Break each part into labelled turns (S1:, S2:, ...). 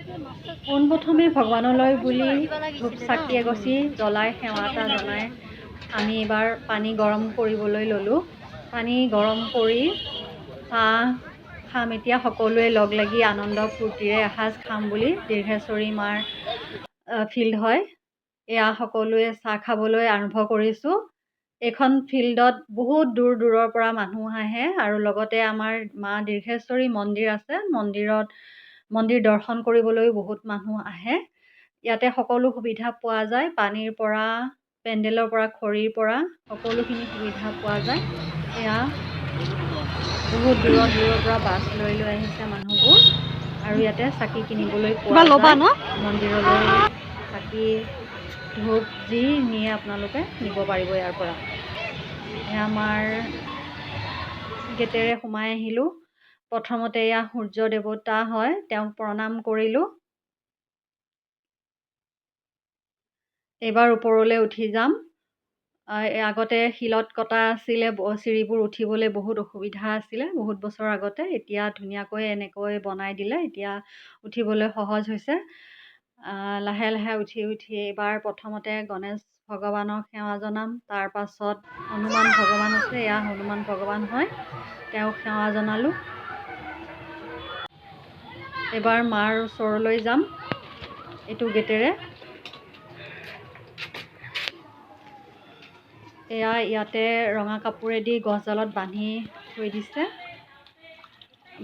S1: পোনপ্ৰথমে ভগৱানলৈ বুলি ধূপ চাকি এগছি জ্বলাই সেৱা এটা জনাই আমি এইবাৰ পানী গৰম কৰিবলৈ ল'লোঁ। পানী গৰম কৰি চাহ খাম এতিয়া সকলোৱে লগ লাগি আনন্দ ফূৰ্তিৰে এসাঁজ খাম বুলি দীৰ্ঘেশ্বৰী মাৰ ফিল্ড হয়। এয়া সকলোৱে চাহ খাবলৈ আৰম্ভ কৰিছোঁ। এইখন ফিল্ডত বহুত দূৰ দূৰৰ পৰা মানুহ আহে আৰু লগতে আমাৰ মা দীৰ্ঘেশ্বৰী মন্দিৰ আছে। মন্দিৰ দৰ্শন কৰিবলৈও বহুত মানুহ আহে। ইয়াতে সকলো সুবিধা পোৱা যায়, পানীৰ পৰা পেণ্ডেলৰ পৰা খৰিৰ পৰা সকলোখিনি সুবিধা পোৱা যায়। এয়া বহুত দূৰৰ পৰা বাছ লৈ আহিছে মানুহবোৰ আৰু ইয়াতে চাকি কিনিবলৈ পোৱা যায়। মন্দিৰলৈ চাকি ধূপ যি নিয়ে আপোনালোকে নিব পাৰিব ইয়াৰ পৰা। এয়া আমাৰ গেটেৰে সোমাই আহিলোঁ। প্ৰথমতে এয়া সূৰ্য দেৱতা হয়, তেওঁক প্ৰণাম কৰিলোঁ। এইবাৰ ওপৰলৈ উঠি যাম। আগতে শিলত কটা আছিলে, চিৰিবোৰ উঠিবলৈ বহুত অসুবিধা আছিলে বহুত বছৰ আগতে। এতিয়া ধুনীয়াকৈ এনেকৈ বনাই দিলে, এতিয়া উঠিবলৈ সহজ হৈছে। লাহে লাহে উঠি এইবাৰ প্ৰথমতে গণেশ ভগৱানক সেৱা জনাম। তাৰ পাছত হনুমান ভগৱান আছে, এয়া হনুমান ভগৱান হয়, তেওঁক সেৱা জনালোঁ। এইবাৰ মাৰ ওচৰলৈ যাম এইটো গেটেৰে। এয়া ইয়াতে ৰঙা কাপোৰেদি গছডালত বান্ধি থৈ দিছে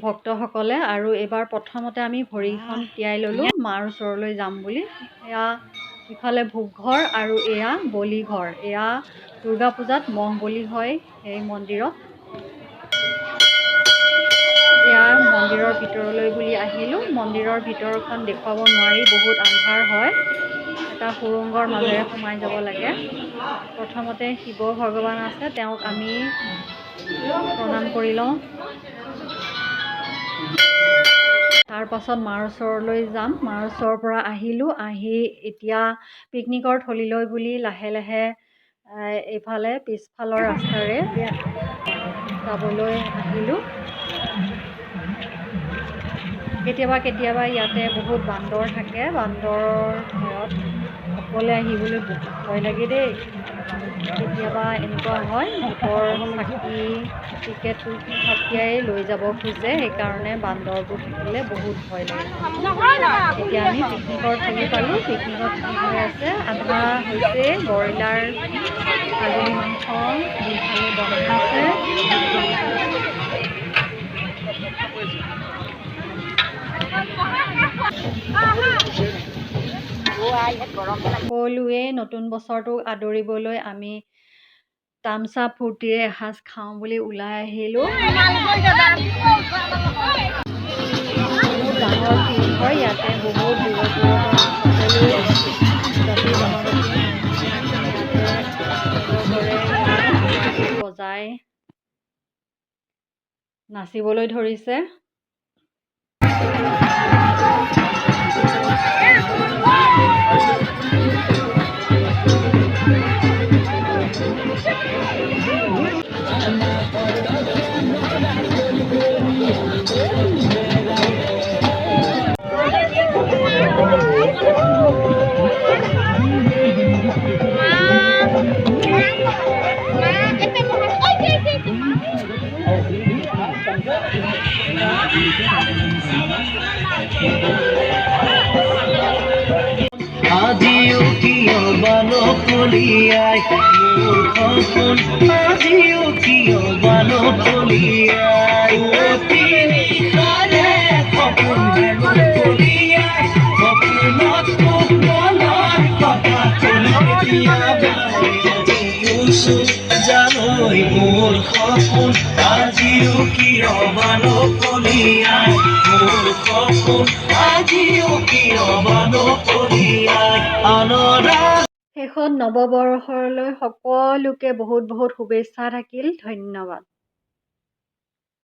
S1: ভক্তসকলে। আৰু এইবাৰ প্ৰথমতে আমি ভৰিখন তিয়াই ল'লোঁ মাৰ ওচৰলৈ যাম বুলি। এয়া ইফালে ভোগঘৰ আৰু এয়া বলিঘৰ। এয়া দুৰ্গা পূজাত মহ বলি হয় সেই মন্দিৰত। এয়া মন্দিৰৰ ভিতৰলৈ বুলি আহিলোঁ। মন্দিৰৰ ভিতৰখন দেখুৱাব নোৱাৰি, বহুত আন্ধাৰ হয়। এটা সুৰংগৰ মাজেৰে সোমাই যাব লাগে। প্ৰথমতে শিৱ ভগৱান আছে, তেওঁক আমি প্ৰণাম কৰি লওঁ। তাৰ পাছত মাৰ ওচৰলৈ যাম। মাৰ ওচৰৰ পৰা আহি এতিয়া পিকনিকৰ থলীলৈ বুলি লাহে লাহে এইফালে পিছফালৰ ৰাস্তাৰে যাবলৈ আহিলোঁ। কেতিয়াবা ইয়াতে বহুত বান্দৰ থাকে। বান্দৰৰ ভয়ত অকলে আহিবলৈ বহুত ভয় লাগে দেই। কেতিয়াবা এনেকুৱা হয়, ধূপৰ চাকি টিকেটটো হতিয়াই লৈ যাব খোজে, সেইকাৰণে বান্দৰবোৰ থাকিলে বহুত ভয় লাগে। এতিয়া আমি পিকনিকৰ থলী পালোঁ। পিকনিকত কি হৈ আছে, আধা হৈছে ব্ৰইলাৰ ছাগলী মাংস দুইফালে বনাই আছে। সকলোৱে নতুন বছৰটোক আদৰিবলৈ আমি তামচা ফূৰ্তিৰে এসাঁজ খাওঁ বুলি ওলাই আহিলোঁ। বহুত ডাঙৰ ফিল্ড হয়, ইয়াতে বহুত দূৰৰ পৰা সকলো জাতি জনজাতিৰ মানুহে আহি ইয়াতে একেলগৰে বজাই নাচিবলৈ ধৰিছে।
S2: আজিও কিয় বানো কলিয়াই মোৰ সপোন, আজিও কিয় বানো কলিয়াই সপোন হেনো কলিয়াই সপোনত মোক মনৰ কথা জানৈ মোৰ সপোন, আজিও কিয় বানো কলিয়াই মোৰ সপোন, আজিও কিয় বানো কলিয়াই আনৰা।
S1: শেষত নৱবৰ্ষলৈ সকলোকে বহুত বহুত শুভেচ্ছা থাকিল। ধন্যবাদ।